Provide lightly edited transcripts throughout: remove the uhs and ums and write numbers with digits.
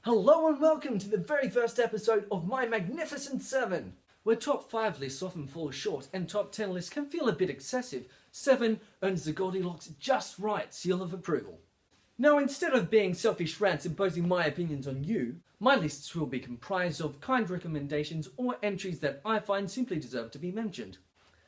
Hello and welcome to the very first episode of My Magnificent 7, where top 5 lists often fall short and top 10 lists can feel a bit excessive. 7 earns the Goldilocks just right seal of approval. Now, instead of being selfish rants imposing my opinions on you, my lists will be comprised of kind recommendations or entries that I find simply deserve to be mentioned.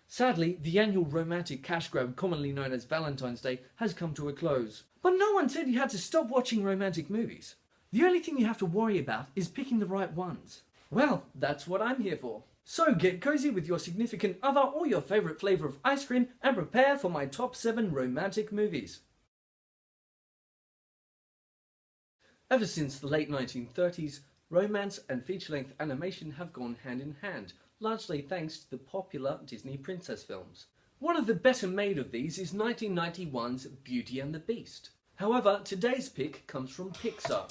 Sadly, the annual romantic cash grab commonly known as Valentine's Day has come to a close. But no one said you had to stop watching romantic movies. The only thing you have to worry about is picking the right ones. Well, that's what I'm here for. So get cozy with your significant other or your favourite flavour of ice cream and prepare for my top 7 romantic movies. Ever since the late 1930s, romance and feature-length animation have gone hand in hand, largely thanks to the popular Disney princess films. One of the better made of these is 1991's Beauty and the Beast. However, today's pick comes from Pixar.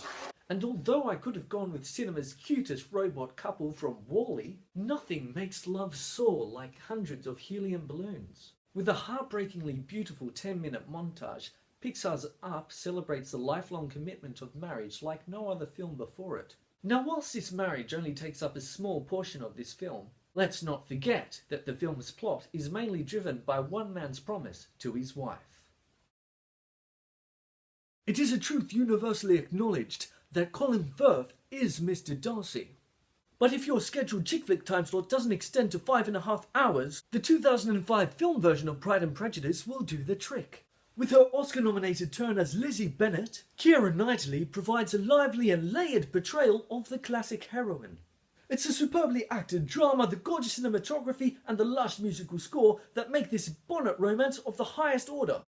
And although I could have gone with cinema's cutest robot couple from WALL-E, nothing makes love soar like hundreds of helium balloons. With a heartbreakingly beautiful 10-minute montage, Pixar's Up celebrates the lifelong commitment of marriage like no other film before it. Now, whilst this marriage only takes up a small portion of this film, let's not forget that the film's plot is mainly driven by one man's promise to his wife. It is a truth universally acknowledged that Colin Firth is Mr. Darcy. But if your scheduled chick flick time slot doesn't extend to 5.5 hours, the 2005 film version of Pride and Prejudice will do the trick. With her Oscar-nominated turn as Lizzie Bennet, Keira Knightley provides a lively and layered portrayal of the classic heroine. It's the superbly acted drama, the gorgeous cinematography, and the lush musical score that make this bonnet romance of the highest order.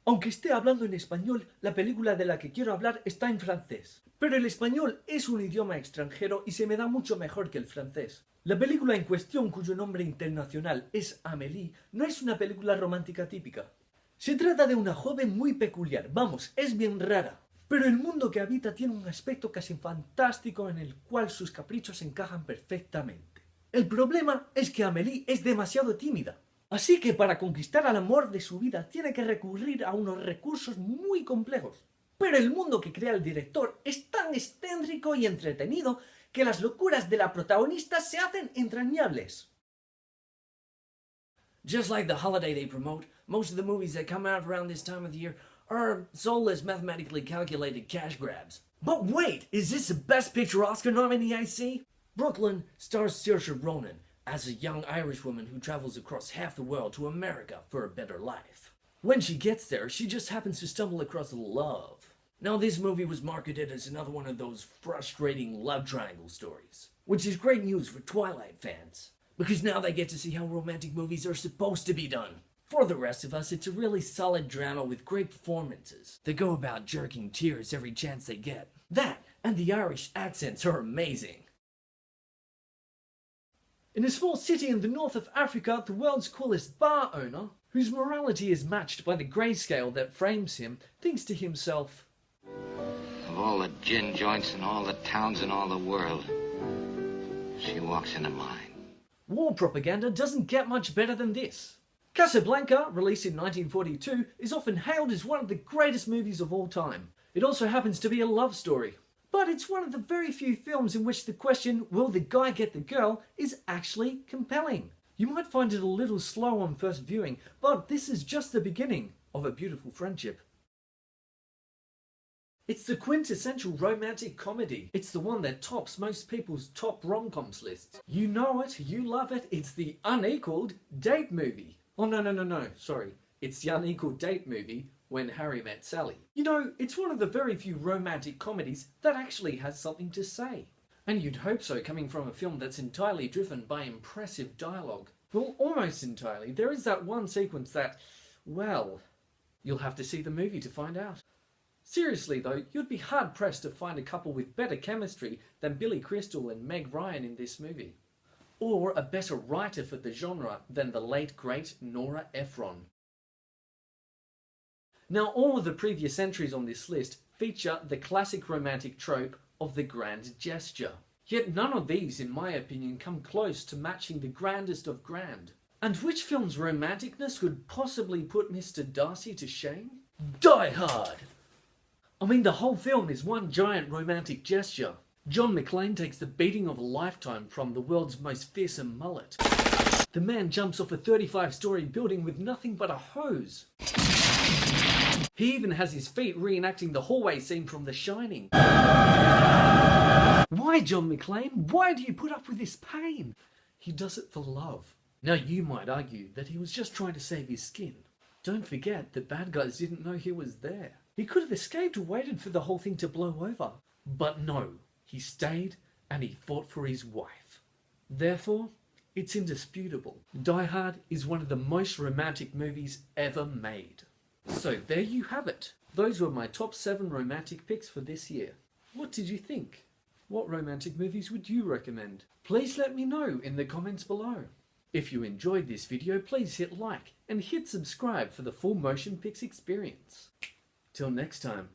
Aunque esté hablando en español, la película de la que quiero hablar está en francés. Pero el español es un idioma extranjero y se me da mucho mejor que el francés. La película en cuestión, cuyo nombre internacional es Amélie, no es una película romántica típica. Se trata de una joven muy peculiar, vamos, es bien rara. Pero el mundo que habita tiene un aspecto casi fantástico en el cual sus caprichos encajan perfectamente. El problema es que Amélie es demasiado tímida. Así que para conquistar al amor de su vida tiene que recurrir a unos recursos muy complejos. Pero el mundo que crea el director es tan excéntrico y entretenido que las locuras de la protagonista se hacen entrañables. Just like the holiday they promote, most of the movies that come out around this time of the year are soulless, mathematically calculated cash grabs. But wait, is this the Best Picture Oscar nominee I see? Brooklyn stars Saoirse Ronan as a young Irish woman who travels across half the world to America for a better life. When she gets there, she just happens to stumble across love. Now, this movie was marketed as another one of those frustrating love triangle stories, which is great news for Twilight fans, because now they get to see how romantic movies are supposed to be done. For the rest of us, it's a really solid drama with great performances that go about jerking tears every chance they get. That, and the Irish accents are amazing. In a small city in the north of Africa, the world's coolest bar owner, whose morality is matched by the grayscale that frames him, thinks to himself, of all the gin joints in all the towns in all the world, she walks into mine. War propaganda doesn't get much better than this. Casablanca, released in 1942, is often hailed as one of the greatest movies of all time. It also happens to be a love story. But it's one of the very few films in which the question, will the guy get the girl, is actually compelling. You might find it a little slow on first viewing, but this is just the beginning of a beautiful friendship. It's the quintessential romantic comedy. It's the one that tops most people's top rom-coms lists. You know it, you love it, it's the unequaled date movie. Oh no, sorry. It's the unequaled date movie, When Harry Met Sally. You know, it's one of the very few romantic comedies that actually has something to say. And you'd hope so, coming from a film that's entirely driven by impressive dialogue. Well, almost entirely. There is that one sequence that, well, you'll have to see the movie to find out. Seriously though, you'd be hard-pressed to find a couple with better chemistry than Billy Crystal and Meg Ryan in this movie. or a better writer for the genre than the late great Nora Ephron. Now, all of the previous entries on this list feature the classic romantic trope of the grand gesture. Yet none of these, in my opinion, come close to matching the grandest of grand. And which film's romanticness could possibly put Mr. Darcy to shame? Die Hard! I mean, the whole film is one giant romantic gesture. John McClane takes the beating of a lifetime from the world's most fearsome mullet. The man jumps off a 35-story building with nothing but a hose. He even has his feet reenacting the hallway scene from The Shining. Why, John McClane? Why do you put up with this pain? He does it for love. Now, you might argue that he was just trying to save his skin. Don't forget, the bad guys didn't know he was there. He could have escaped or waited for the whole thing to blow over. But no, he stayed and he fought for his wife. Therefore, it's indisputable. Die Hard is one of the most romantic movies ever made. So there you have it. Those were my top 7 romantic picks for this year. What did you think? What romantic movies would you recommend? Please let me know in the comments below. If you enjoyed this video, please hit like and hit subscribe for the full motion pics experience. Till next time.